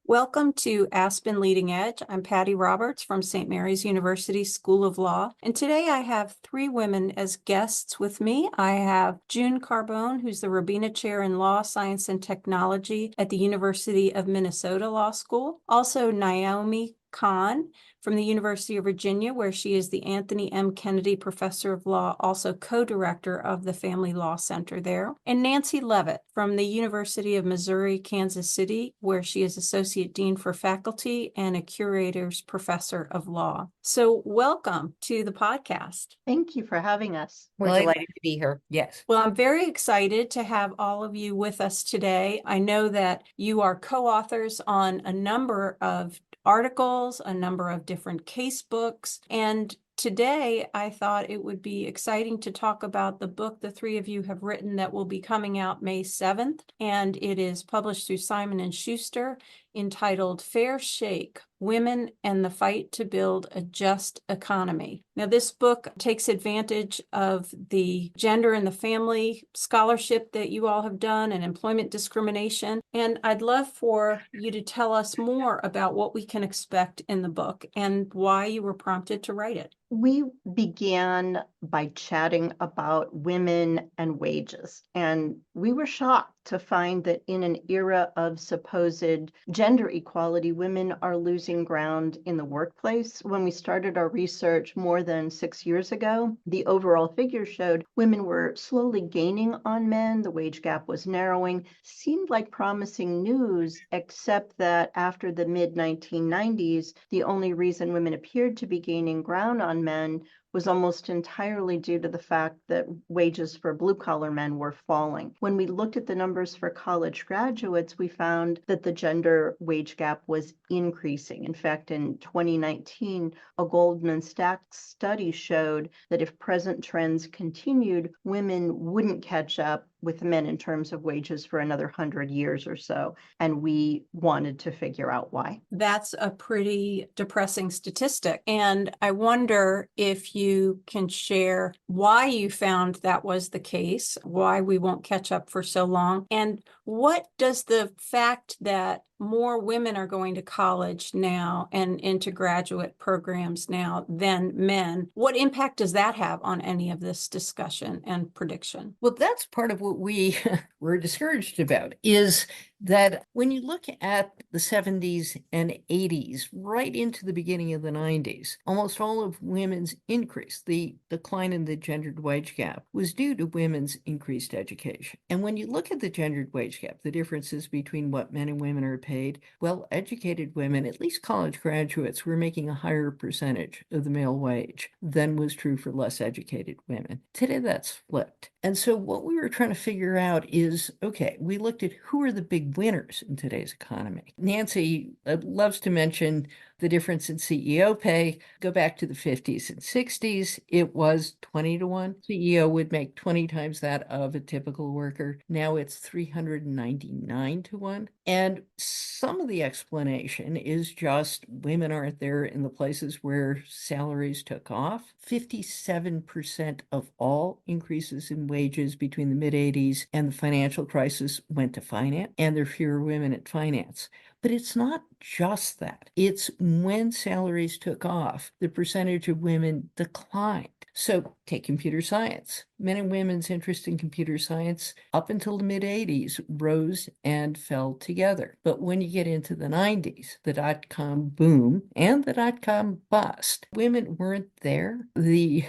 Welcome to Aspen Leading Edge. I'm Patty Roberts from St. Mary's University School of Law. And today I have three women as guests with me. I have June Carbone, who's the Robina Chair in Law, Science, and Technology at the University of Minnesota Law School. Also Naomi Cahn from the University of Virginia, where she is the Anthony M. Kennedy Professor of Law, also co-director of the Family Law Center there. And Nancy Levit from the University of Missouri, Kansas City, where she is Associate Dean for Faculty and a Curator's Professor of Law. So welcome to the podcast. Thank you for having us. We're delighted to be here. Yes. Well, I'm very excited to have all of you with us today. I know that you are co-authors on a number of articles, a number of different case books, and today I thought it would be exciting to talk about the book the three of you have written that will be coming out May 7th, and it is published through Simon & Schuster, entitled Fair Shake: Women and the Fight to Build a Just Economy. Now, this book takes advantage of the gender and the family scholarship that you all have done and employment discrimination. And I'd love for you to tell us more about what we can expect in the book and why you were prompted to write it. We began by chatting about women and wages, and we were shocked to find that in an era of supposed gender equality, women are losing ground in the workplace. When we started our research more than 6 years ago, the overall figures showed women were slowly gaining on men, the wage gap was narrowing, seemed like promising news, except that after the mid-1990s, the only reason women appeared to be gaining ground on men was almost entirely due to the fact that wages for blue-collar men were falling. When we looked at the numbers for college graduates, we found that the gender wage gap was increasing. In fact, in 2019, a Goldman Sachs study showed that if present trends continued, women wouldn't catch up with men in terms of wages for another 100 years or so. And we wanted to figure out why. That's a pretty depressing statistic. And I wonder if you can share why you found that was the case, why we won't catch up for so long, and what does the fact that more women are going to college now and into graduate programs now than men, what impact does that have on any of this discussion and prediction? Well, that's part of what we were discouraged about, is that when you look at the 70s and 80s, right into the beginning of the 90s, almost all of women's increase, the decline in the gendered wage gap, was due to women's increased education. And when you look at the gendered wage gap, the differences between what men and women are paid, well-educated women, at least college graduates, were making a higher percentage of the male wage than was true for less educated women. Today, that's flipped. And so what we were trying to figure out is, okay, we looked at who are the big winners in today's economy. Nancy loves to mention the difference in CEO pay. Go back to the 50s and 60s, it was 20 to 1. CEO would make 20 times that of a typical worker. Now it's 399 to 1. And some of the explanation is just women aren't there in the places where salaries took off. 57% of all increases in wages between the mid-80s and the financial crisis went to finance, and there are fewer women at finance. But it's not just that. It's when salaries took off, the percentage of women declined. So take computer science. Men and women's interest in computer science up until the mid-80s rose and fell together. But when you get into the 90s, the dot-com boom and the dot-com bust, women weren't there. The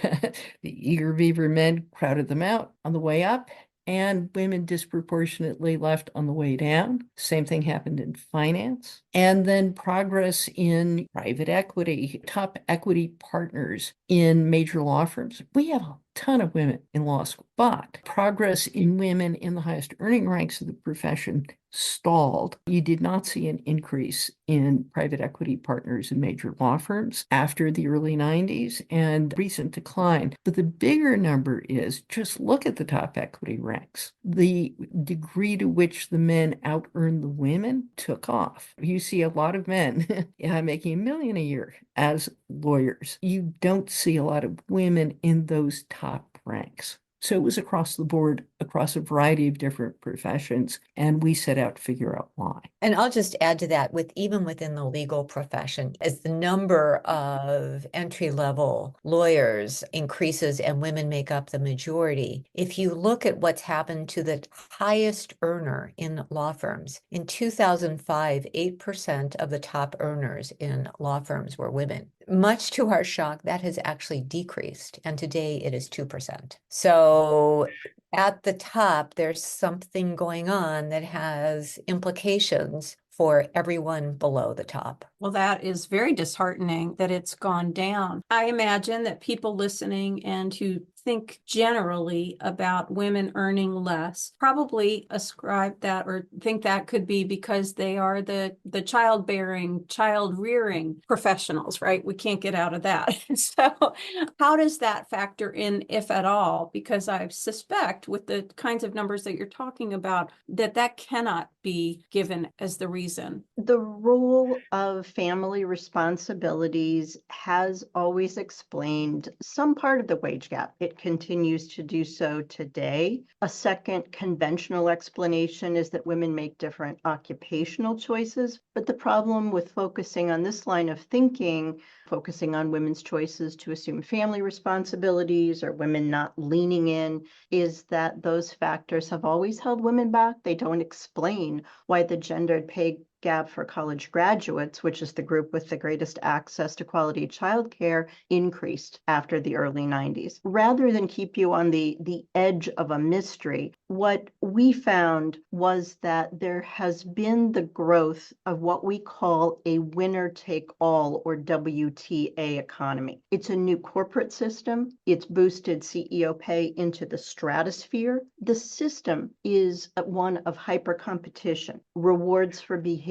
eager beaver men crowded them out on the way up, and women disproportionately left on the way down. Same thing happened in finance. And then progress in private equity, top equity partners in major law firms. We have a ton of women in law school, but progress in women in the highest earning ranks of the profession stalled. You did not see an increase in private equity partners in major law firms after the early 90s and recent decline. But the bigger number is just look at the top equity ranks. The degree to which the men out-earned the women took off. You see a lot of men making $1 million a year as lawyers. You don't see a lot of women in those top ranks. So it was across the board, across a variety of different professions, and we set out to figure out why. And I'll just add to that, with even within the legal profession, as the number of entry-level lawyers increases and women make up the majority, if you look at what's happened to the highest earner in law firms, in 2005, 8% of the top earners in law firms were women. Much to our shock, that has actually decreased, and today it is 2%. So at the top, there's something going on that has implications for everyone below the top. Well, that is very disheartening that it's gone down. I imagine that people listening and who think generally about women earning less probably ascribe that or think that could be because they are the childbearing, child rearing professionals, right? We can't get out of that. So how does that factor in, if at all? Because I suspect with the kinds of numbers that you're talking about, that cannot be given as the reason. The role of family responsibilities has always explained some part of the wage gap. It continues to do so today. A second conventional explanation is that women make different occupational choices, but the problem with focusing on this line of thinking, focusing on women's choices to assume family responsibilities or women not leaning in, is that those factors have always held women back. They don't explain why the gendered pay gap for college graduates, which is the group with the greatest access to quality childcare, increased after the early 90s. Rather than keep you on the edge of a mystery, what we found was that there has been the growth of what we call a winner-take-all, or WTA economy. It's a new corporate system. It's boosted CEO pay into the stratosphere. The system is one of hyper competition, rewards for behaviors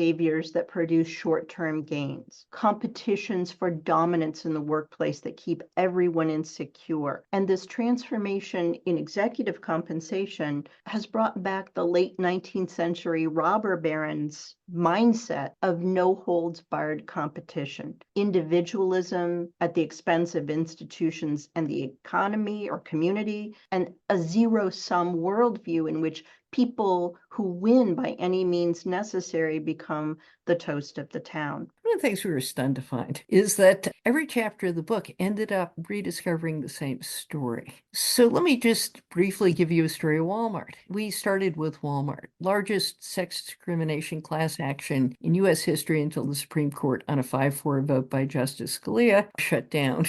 that produce short-term gains, competitions for dominance in the workplace that keep everyone insecure. And this transformation in executive compensation has brought back the late 19th century robber barons mindset of no holds barred competition, individualism at the expense of institutions and the economy or community, and a zero-sum worldview in which people who win by any means necessary become the toast of the town. One of the things we were stunned to find is that every chapter of the book ended up rediscovering the same story. So let me just briefly give you a story of Walmart. We started with Walmart, largest sex discrimination class action in U.S. history until the Supreme Court, on a 5-4 vote by Justice Scalia, shut down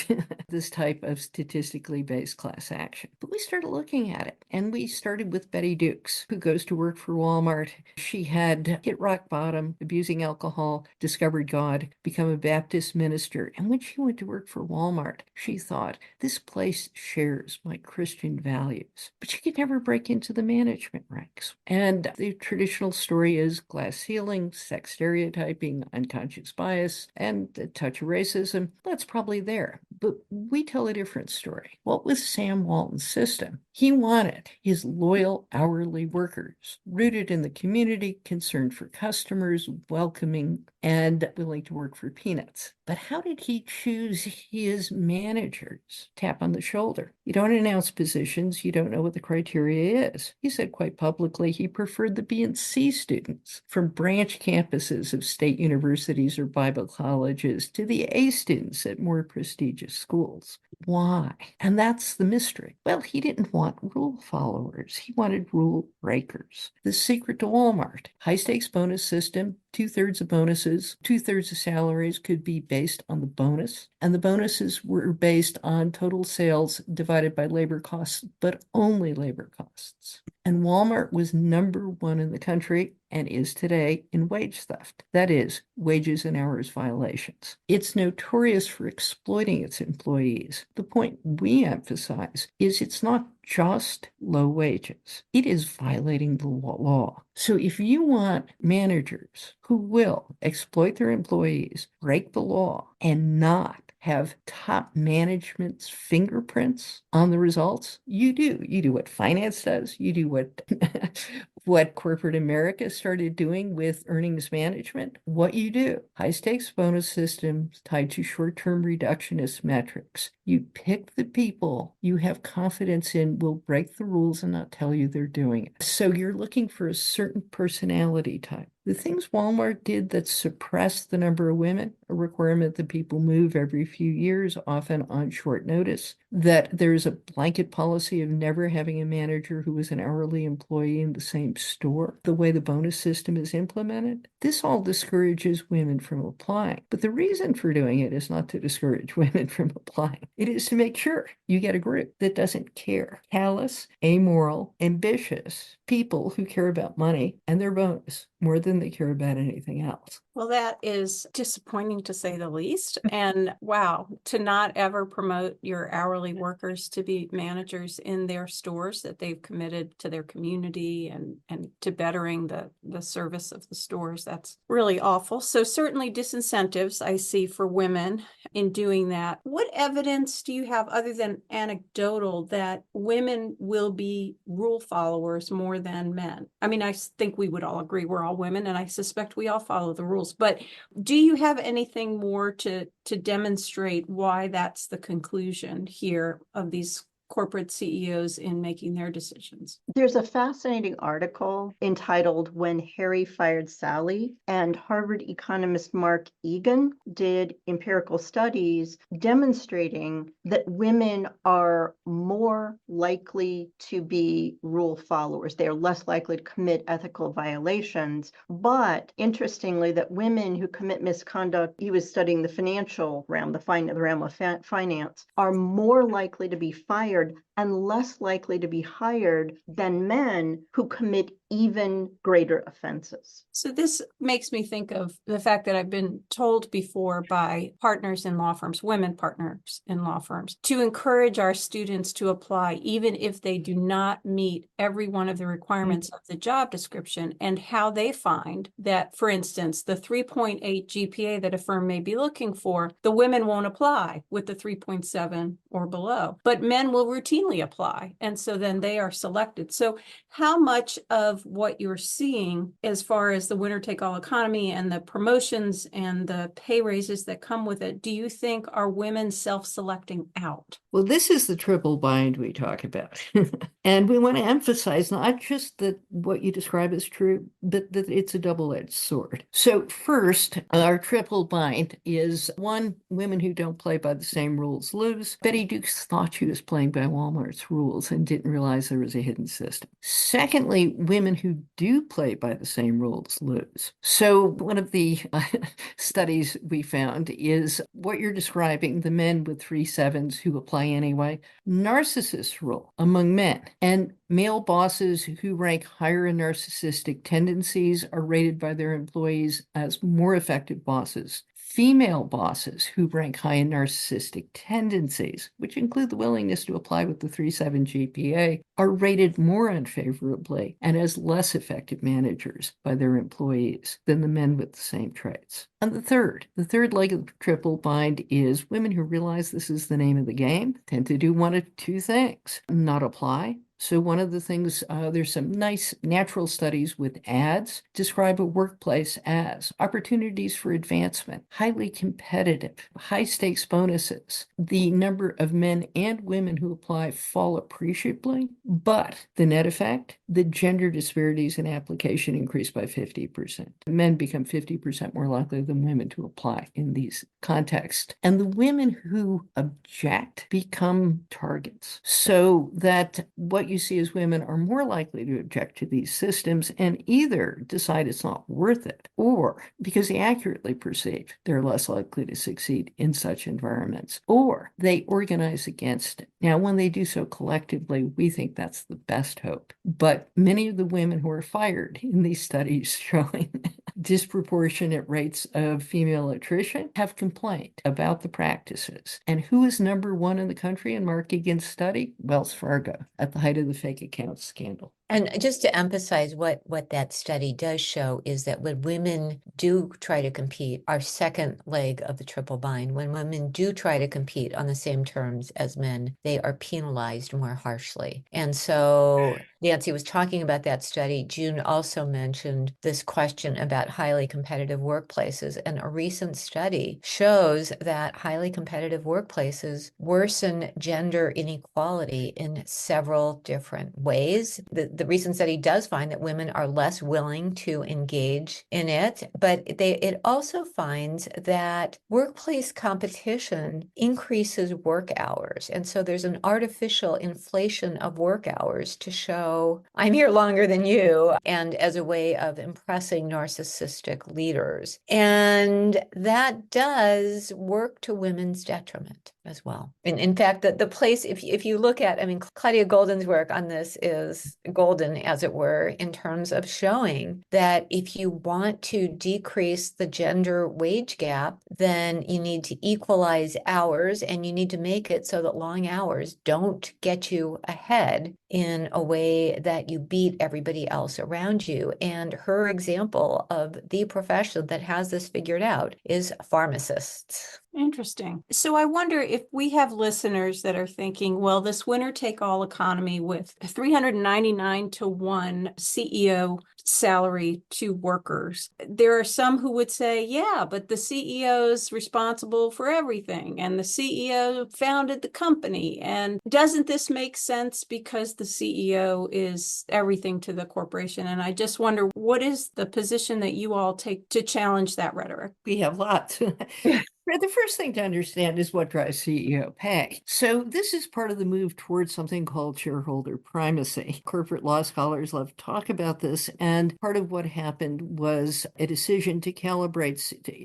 this type of statistically based class action. But we started looking at it, and we started with Betty Dukes, who goes to work for Walmart. She had hit rock bottom, abusing alcohol, discovered God, become a Baptist minister. And when she went to work for Walmart, she thought, this place shares my Christian values. But she could never break into the management ranks. And the traditional story is glass ceiling, sex stereotyping, unconscious bias, and a touch of racism. That's probably there. But we tell a different story. What was Sam Walton's system? He wanted his loyal hourly workers, rooted in the community, concerned for customers, welcoming, and willing to work for peanuts. But how did he choose his managers? Tap on the shoulder. You don't announce positions. You don't know what the criteria is. He said quite publicly he preferred the B and C students from branch campuses of state universities or Bible colleges to the A students at more prestigious schools. Why? And that's the mystery. Well, he didn't want rule followers. He wanted rule breakers. The secret to Walmart: high stakes bonus system, 2/3 of bonuses, 2/3 of salaries could be based on the bonus. And the bonuses were based on total sales divided by labor costs, but only labor costs. And Walmart was #1 in the country, and is today, in wage theft. That is, wages and hours violations. It's notorious for exploiting its employees. The point we emphasize is it's not just low wages. It is violating the law. So if you want managers who will exploit their employees, break the law, and not have top management's fingerprints on the results, you do what finance does, you do what what corporate America started doing with earnings management, what you do, high stakes bonus systems tied to short-term reductionist metrics. You pick the people you have confidence in will break the rules and not tell you they're doing it. So you're looking for a certain personality type. The things Walmart did that suppressed the number of women, a requirement that people move every few years, often on short notice, that there's a blanket policy of never having a manager who was an hourly employee in the same store, the way the bonus system is implemented, this all discourages women from applying. But the reason for doing it is not to discourage women from applying. It is to make sure you get a group that doesn't care. Callous, amoral, ambitious people who care about money and their bonus more than they care about anything else. Well, that is disappointing to say the least. And wow, to not ever promote your hourly workers to be managers in their stores, that they've committed to their community and to bettering the service of the stores. That's really awful. So certainly disincentives I see for women in doing that. What evidence do you have other than anecdotal that women will be rule followers more than men? I mean, I think we would all agree we're all women, and I suspect we all follow the rules. But do you have anything more to demonstrate why that's the conclusion here of these corporate CEOs in making their decisions? There's a fascinating article entitled When Harry Fired Sally, and Harvard economist Mark Egan did empirical studies demonstrating that women are more likely to be rule followers. They are less likely to commit ethical violations. But interestingly, that women who commit misconduct, he was studying the financial realm, the realm of finance, are more likely to be fired and less likely to be hired than men who commit even greater offenses. So this makes me think of the fact that I've been told before by partners in law firms, women partners in law firms, to encourage our students to apply even if they do not meet every one of the requirements of the job description, and how they find that, for instance, the 3.8 GPA that a firm may be looking for, the women won't apply with the 3.7 or below, but men will routinely apply. And so then they are selected. So how much of what you're seeing as far as the winner take all economy and the promotions and the pay raises that come with it, do you think are women self-selecting out? Well, this is the triple bind we talk about. And we want to emphasize not just that what you describe is true, but that it's a double-edged sword. So first, our triple bind is one, women who don't play by the same rules lose. Betty Dukes thought she was playing by Walmart's rules and didn't realize there was a hidden system. Secondly, women who do play by the same rules lose. So one of the studies we found is what you're describing, the men with 3 7s who apply anyway, narcissist rule among men, and male bosses who rank higher in narcissistic tendencies are rated by their employees as more effective bosses. Female bosses who rank high in narcissistic tendencies, which include the willingness to apply with the 3.7 GPA, are rated more unfavorably and as less effective managers by their employees than the men with the same traits. And the third leg of the triple bind is women who realize this is the name of the game tend to do one of two things: not apply. So one of the things, there's some nice natural studies with ads, describe a workplace as opportunities for advancement, highly competitive, high stakes bonuses. The number of men and women who apply fall appreciably, but the net effect, the gender disparities in application increase by 50%. Men become 50% more likely than women to apply in these contexts. And the women who object become targets. So that what you see as women are more likely to object to these systems and either decide it's not worth it, or because they accurately perceive they're less likely to succeed in such environments, or they organize against it. Now, when they do so collectively, we think that's the best hope. But many of the women who are fired in these studies showing disproportionate rates of female attrition have complained about the practices. And who is number one in the country in Mark Egan's study? Wells Fargo, at the height of the fake account scandal. And just to emphasize what that study does show is that when women do try to compete, our second leg of the triple bind, when women do try to compete on the same terms as men, they are penalized more harshly. And so Nancy was talking about that study. June also mentioned this question about highly competitive workplaces. And a recent study shows that highly competitive workplaces worsen gender inequality in several different ways. The recent study does find that women are less willing to engage in it, but it also finds that workplace competition increases work hours. And so there's an artificial inflation of work hours to show I'm here longer than you, and as a way of impressing narcissistic leaders. And that does work to women's detriment as well. And in fact, the place, if you look at, I mean, Claudia Golden's work on this is golden, as it were, in terms of showing that if you want to decrease the gender wage gap, then you need to equalize hours, and you need to make it so that long hours don't get you ahead in a way that you beat everybody else around you. And her example of the profession that has this figured out is pharmacists. Interesting. So I wonder if we have listeners that are thinking, well, this winner-take-all economy with 399 to 1 CEO salary to workers. There are some who would say, yeah, but the CEO is responsible for everything, and the CEO founded the company. And doesn't this make sense because the CEO is everything to the corporation? And I just wonder, what is the position that you all take to challenge that rhetoric? We have lots. The first thing to understand is what drives CEO pay. So this is part of the move towards something called shareholder primacy. Corporate law scholars love to talk about this, and part of what happened was a decision to calibrate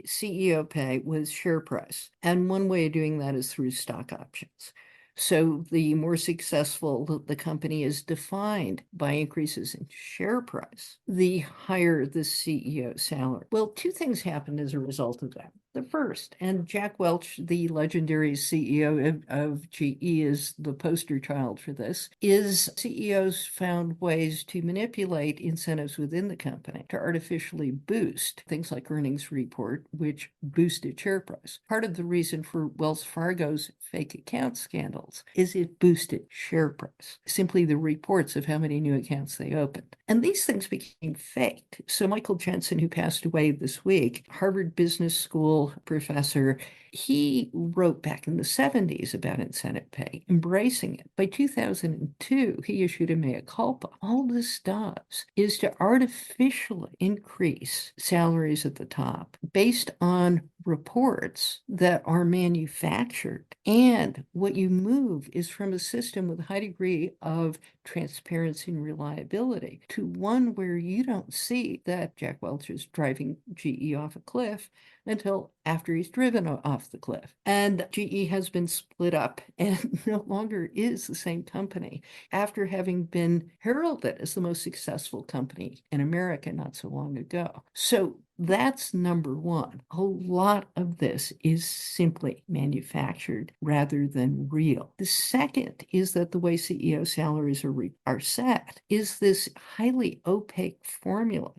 CEO pay with share price. And one way of doing that is through stock options. So the more successful the company is defined by increases in share price, the higher the CEO salary. Well, two things happened as a result of that. The first, and Jack Welch, the legendary CEO of GE, is the poster child for this, is CEOs found ways to manipulate incentives within the company to artificially boost things like earnings report, which boosted share price. Part of the reason for Wells Fargo's fake account scandals is it boosted share price, simply the reports of how many new accounts they opened. And these things became faked. So Michael Jensen, who passed away this week, Harvard Business School professor, he wrote back in the 70s about incentive pay, embracing it. By 2002, he issued a mea culpa. All this does is to artificially increase salaries at the top based on reports that are manufactured. And what you move is from a system with a high degree of transparency and reliability to one where you don't see that Jack Welch is driving GE off a cliff until after he's driven off the cliff. And GE has been split up and no longer is the same company after having been heralded as the most successful company in America not so long ago. So that's number one. A lot of this is simply manufactured rather than real. The second is that the way CEO salaries are set is this highly opaque formula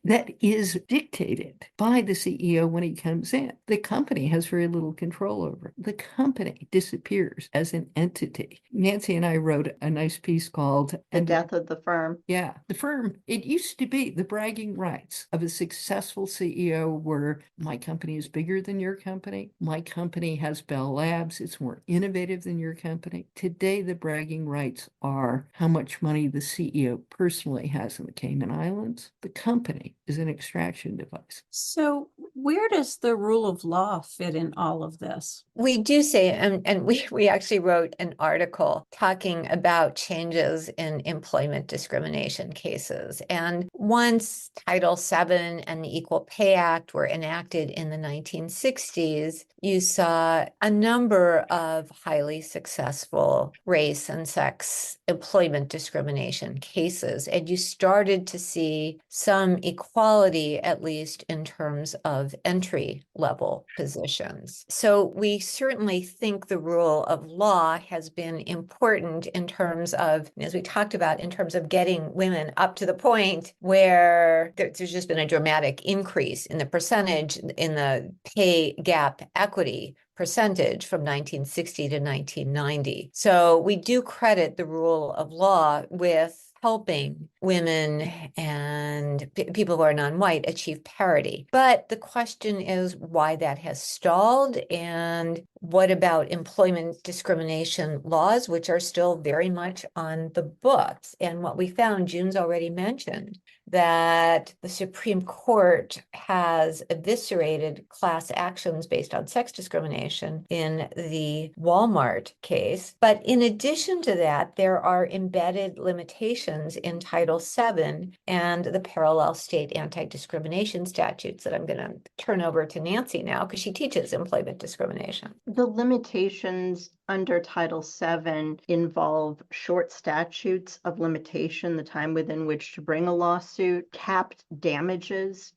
that is dictated by the CEO when he comes in. The company has very little control over it. The company disappears as an entity. Nancy and I wrote a nice piece called The Death of the Firm. Yeah, the firm, it used to be the bragging rights of a successful CEO were, my company is bigger than your company. My company has Bell Labs. It's more innovative than your company. Today, the bragging rights are how much money the CEO personally has in the Cayman Islands. The company is an extraction device. So where does the rule of law fit in all of this? We do say, and we actually wrote an article talking about changes in employment discrimination cases. And once Title VII and the Equal Pay Act were enacted in the 1960s, you saw a number of highly successful race and sex employment discrimination cases. And you started to see some equality, at least in terms of of entry level positions. So we certainly think the rule of law has been important in terms of, as we talked about, in terms of getting women up to the point where there's just been a dramatic increase in the percentage in the pay gap equity percentage from 1960 to 1990. So we do credit the rule of law with helping women and people who are non-white achieve parity. But the question is why that has stalled, and what about employment discrimination laws, which are still very much on the books? And what we found, June's already mentioned, that the Supreme Court has eviscerated class actions based on sex discrimination in the Walmart case. But in addition to that, there are embedded limitations in Title VII and the parallel state anti-discrimination statutes that I'm going to turn over to Nancy now, because she teaches employment discrimination. The limitations under Title VII involve short statutes of limitation, the time within which to bring a lawsuit, capped damages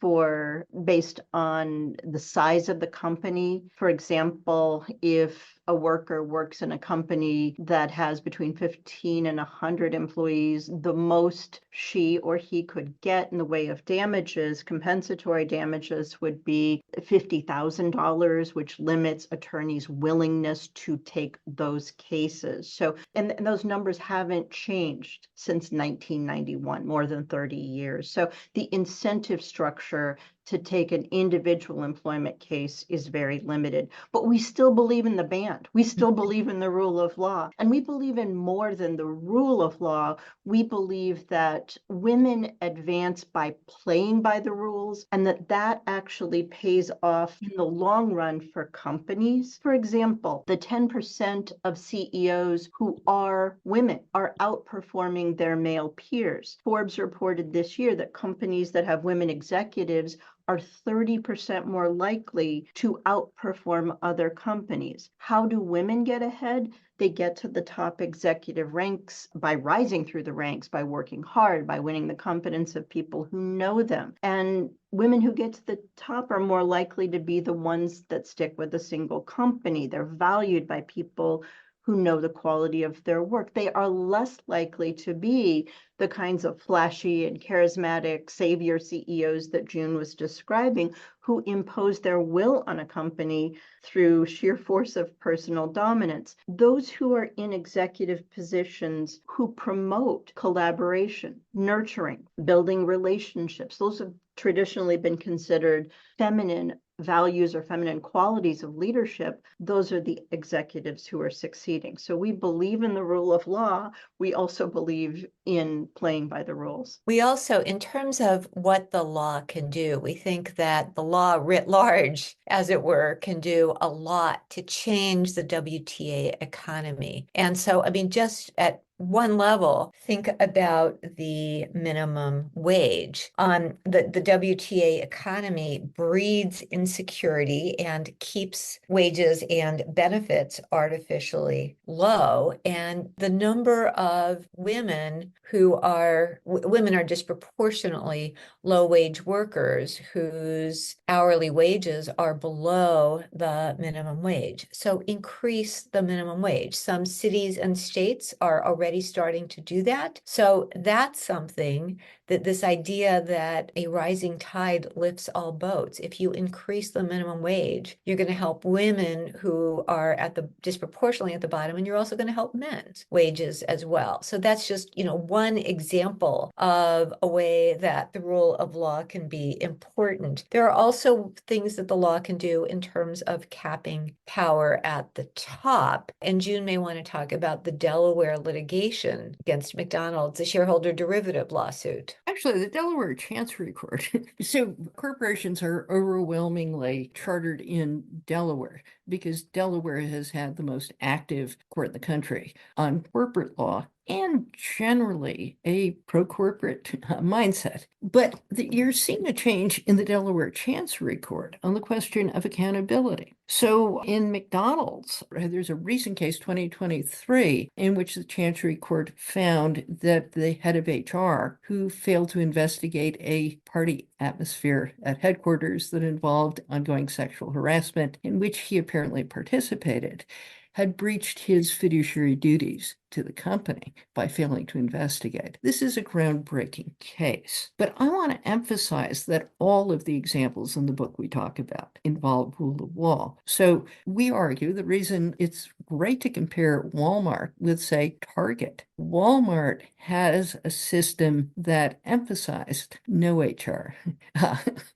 based on the size of the company. For example, if a worker works in a company that has between 15 and 100 employees, the most she or he could get in the way of damages, compensatory damages, would be $50,000, which limits attorneys' willingness to take those cases. So, and those numbers haven't changed since 1991, more than 30 years. So the incentive structure to take an individual employment case is very limited. But we still believe in the band. We still believe in the rule of law. And we believe in more than the rule of law. We believe that women advance by playing by the rules, and that actually pays off in the long run for companies. For example, the 10% of CEOs who are women are outperforming their male peers. Forbes reported this year that companies that have women executives are 30% more likely to outperform other companies. How do women get ahead? They get to the top executive ranks by rising through the ranks, by working hard, by winning the confidence of people who know them. And women who get to the top are more likely to be the ones that stick with a single company. They're valued by people who know the quality of their work. They are less likely to be the kinds of flashy and charismatic savior CEOs that June was describing, who impose their will on a company through sheer force of personal dominance. Those who are in executive positions who promote collaboration, nurturing, building relationships, those have traditionally been considered feminine values or feminine qualities of leadership. Those are the executives who are succeeding. So we believe in the rule of law. We also believe in playing by the rules. We also, in terms of what the law can do, we think that the law writ large, as it were, can do a lot to change the WTA economy. And so, I mean, just at one level, think about the minimum wage. The WTA economy breeds insecurity and keeps wages and benefits artificially low. And the number of women women are disproportionately low wage workers whose hourly wages are below the minimum wage. So increase the minimum wage. Some cities and states are already starting to do that. So that's something that this idea that a rising tide lifts all boats. If you increase the minimum wage, you're going to help women who are disproportionately at the bottom, and you're also going to help men's wages as well. So that's just, one example of a way that the rule of law can be important. There are also things that the law can do in terms of capping power at the top. And June may want to talk about the Delaware litigation against McDonald's, the shareholder derivative lawsuit. Actually, the Delaware Chancery Court. So corporations are overwhelmingly chartered in Delaware because Delaware has had the most active court in the country on corporate law. and generally a pro-corporate mindset. But you're seeing a change in the Delaware Chancery Court on the question of accountability. So in McDonald's, there's a recent case, 2023, in which the Chancery Court found that the head of HR, who failed to investigate a party atmosphere at headquarters that involved ongoing sexual harassment, in which he apparently participated, had breached his fiduciary duties to the company by failing to investigate. This is a groundbreaking case, but I want to emphasize that all of the examples in the book we talk about involve rule of law. So we argue the reason it's great to compare Walmart with, say, Target. Walmart has a system that emphasized no HR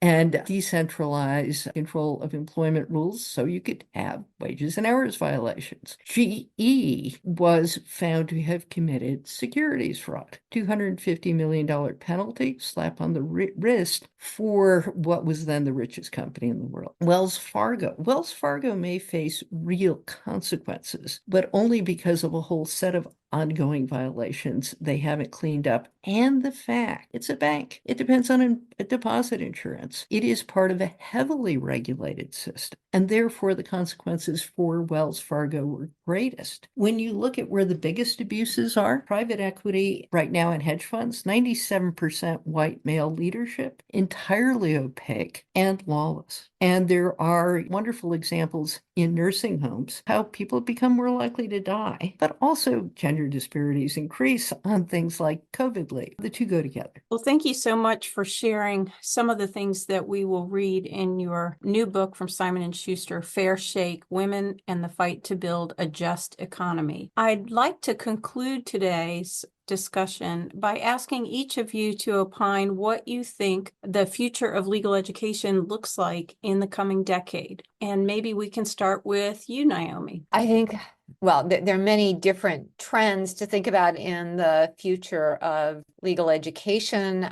and decentralized control of employment rules so you could have wages and hours violations. GE was found to have committed securities fraud. $250 million penalty, slap on the wrist for what was then the richest company in the world. Wells Fargo may face real consequences, but only because of a whole set of ongoing violations they haven't cleaned up, and the fact it's a bank. It depends on a deposit insurance. It is part of a heavily regulated system, and therefore the consequences for Wells Fargo were greatest. When you look at where the biggest abuses are, private equity right now in hedge funds, 97% white male leadership, entirely opaque and lawless. And there are wonderful examples in nursing homes, how people become more likely to die, but also gender disparities increase on things like COVID leave. The two go together. Well, thank you so much for sharing some of the things that we will read in your new book from Simon & Schuster, Fair Shake, Women and the Fight to Build a Just Economy. I'd like to conclude today's discussion by asking each of you to opine what you think the future of legal education looks like in the coming decade. And maybe we can start with you, Naomi. I think, well, there are many different trends to think about in the future of legal education.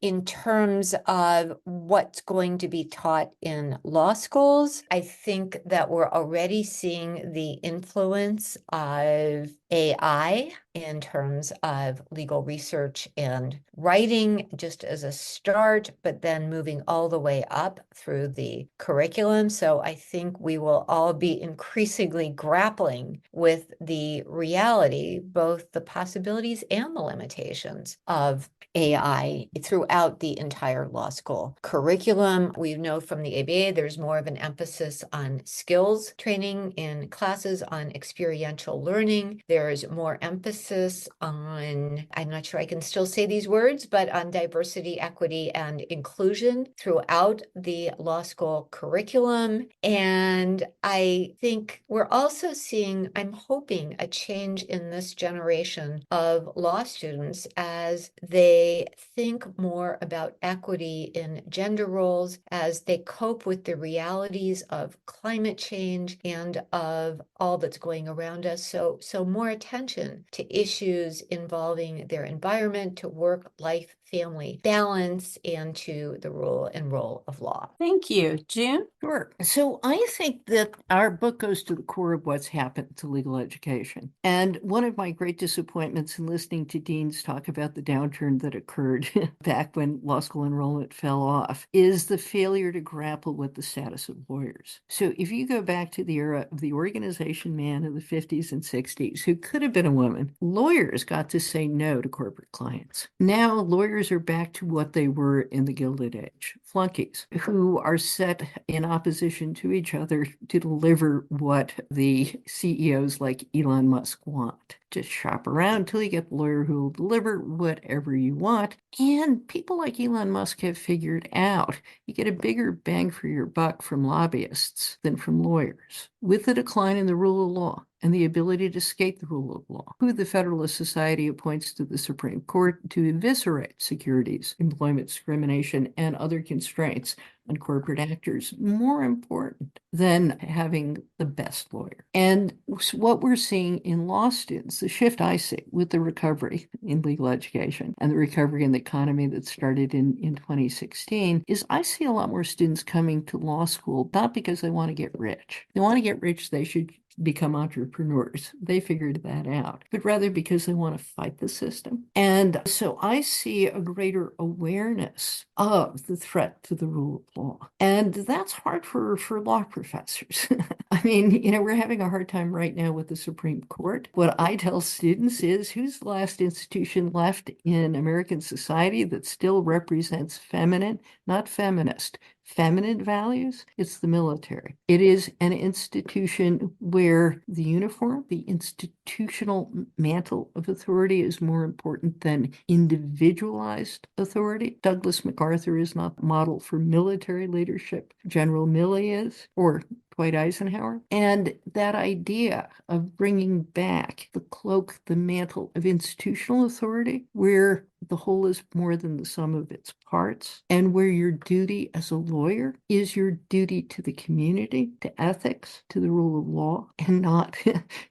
In terms of what's going to be taught in law schools, I think that we're already seeing the influence of AI in terms of legal research and writing, just as a start, but then moving all the way up through the curriculum. So I think we will all be increasingly grappling with the reality, both the possibilities and the limitations of AI throughout the entire law school curriculum. We know from the ABA there's more of an emphasis on skills training in classes, on experiential learning. There's more emphasis on, I'm not sure I can still say these words, but on diversity, equity, and inclusion throughout the law school curriculum. And I think we're also seeing, I'm hoping, a change in this generation of law students as they think more about equity in gender roles, as they cope with the realities of climate change and of all that's going around us. So more attention to issues involving their environment, to work, life, family balance, and to the rule and role of law. Thank you. June? Sure. So I think that our book goes to the core of what's happened to legal education. And one of my great disappointments in listening to deans talk about the downturn that occurred back when law school enrollment fell off is the failure to grapple with the status of lawyers. So if you go back to the era of the organization man in the 50s and 60s, who could have been a woman, lawyers got to say no to corporate clients. Now lawyers are back to what they were in the Gilded Age, flunkies, who are set in opposition to each other to deliver what the CEOs like Elon Musk want. Just shop around till you get the lawyer who will deliver whatever you want. And people like Elon Musk have figured out you get a bigger bang for your buck from lobbyists than from lawyers. With the decline in the rule of law and the ability to skate the rule of law, who the Federalist Society appoints to the Supreme Court to eviscerate securities, employment discrimination, and other constraints, and corporate actors more important than having the best lawyer. And what we're seeing in law students, the shift I see with the recovery in legal education and the recovery in the economy that started in 2016, is I see a lot more students coming to law school, not because they want to get rich. They want to get rich, they should become entrepreneurs. They figured that out, but rather because they want to fight the system. And so I see a greater awareness of the threat to the rule of law. And that's hard for law professors. I mean, we're having a hard time right now with the Supreme Court. What I tell students is, who's the last institution left in American society that still represents feminine, not feminist, feminine values? It's the military. It is an institution where the uniform, the institutional mantle of authority, is more important than individualized authority. Douglas MacArthur is not the model for military leadership. General Milley is, or Dwight Eisenhower. And that idea of bringing back the cloak, the mantle of institutional authority, where the whole is more than the sum of its parts, and where your duty as a lawyer is your duty to the community, to ethics, to the rule of law, and not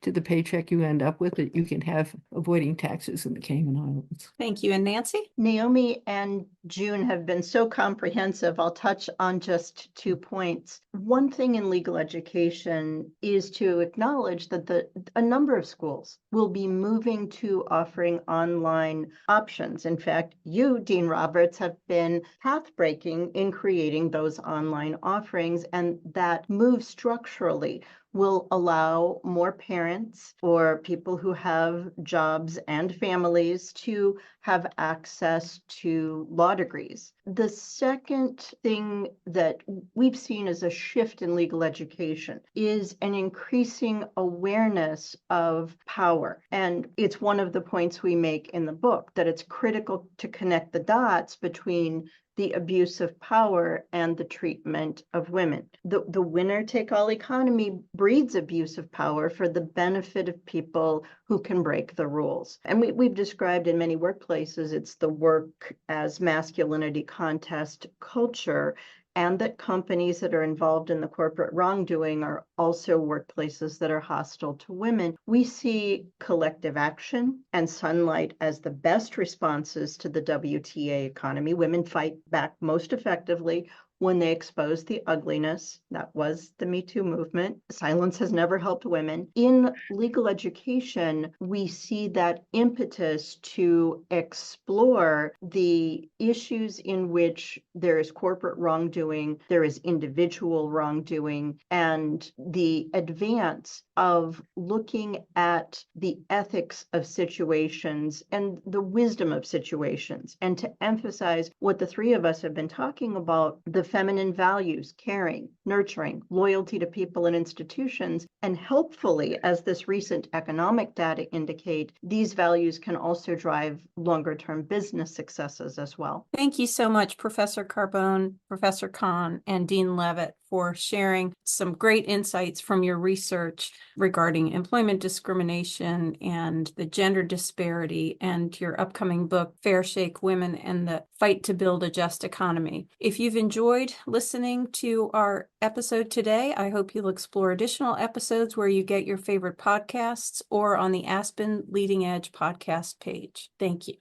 to the paycheck you end up with that you can have avoiding taxes in the Cayman Islands. Thank you. And Nancy? Naomi and June have been so comprehensive. I'll touch on just 2 points. One thing in legal education is to acknowledge that a number of schools will be moving to offering online options. In fact, you, Dean Roberts, have been path-breaking in creating those online offerings, and that move structurally will allow more parents or people who have jobs and families to have access to law degrees. The second thing that we've seen as a shift in legal education is an increasing awareness of power. And it's one of the points we make in the book, that it's critical to connect the dots between the abuse of power and the treatment of women. The winner-take-all economy breeds abuse of power for the benefit of people who can break the rules. And we've described in many workplaces, it's the work as masculinity contest culture, and that companies that are involved in the corporate wrongdoing are also workplaces that are hostile to women. We see collective action and sunlight as the best responses to the WTA economy. Women fight back most effectively when they expose the ugliness. That was the Me Too movement. Silence has never helped women. In legal education, we see that impetus to explore the issues in which there is corporate wrongdoing, there is individual wrongdoing, and the advance of looking at the ethics of situations and the wisdom of situations, and to emphasize what the three of us have been talking about, the feminine values, caring, nurturing, loyalty to people and institutions, and helpfully, as this recent economic data indicate, these values can also drive longer-term business successes as well. Thank you so much, Professor Carbone, Professor Cahn, and Dean Levit, for sharing some great insights from your research regarding employment discrimination and the gender disparity, and your upcoming book, Fair Shake Women and the Fight to Build a Just Economy. If you've enjoyed listening to our episode today, I hope you'll explore additional episodes where you get your favorite podcasts or on the Aspen Leading Edge podcast page. Thank you.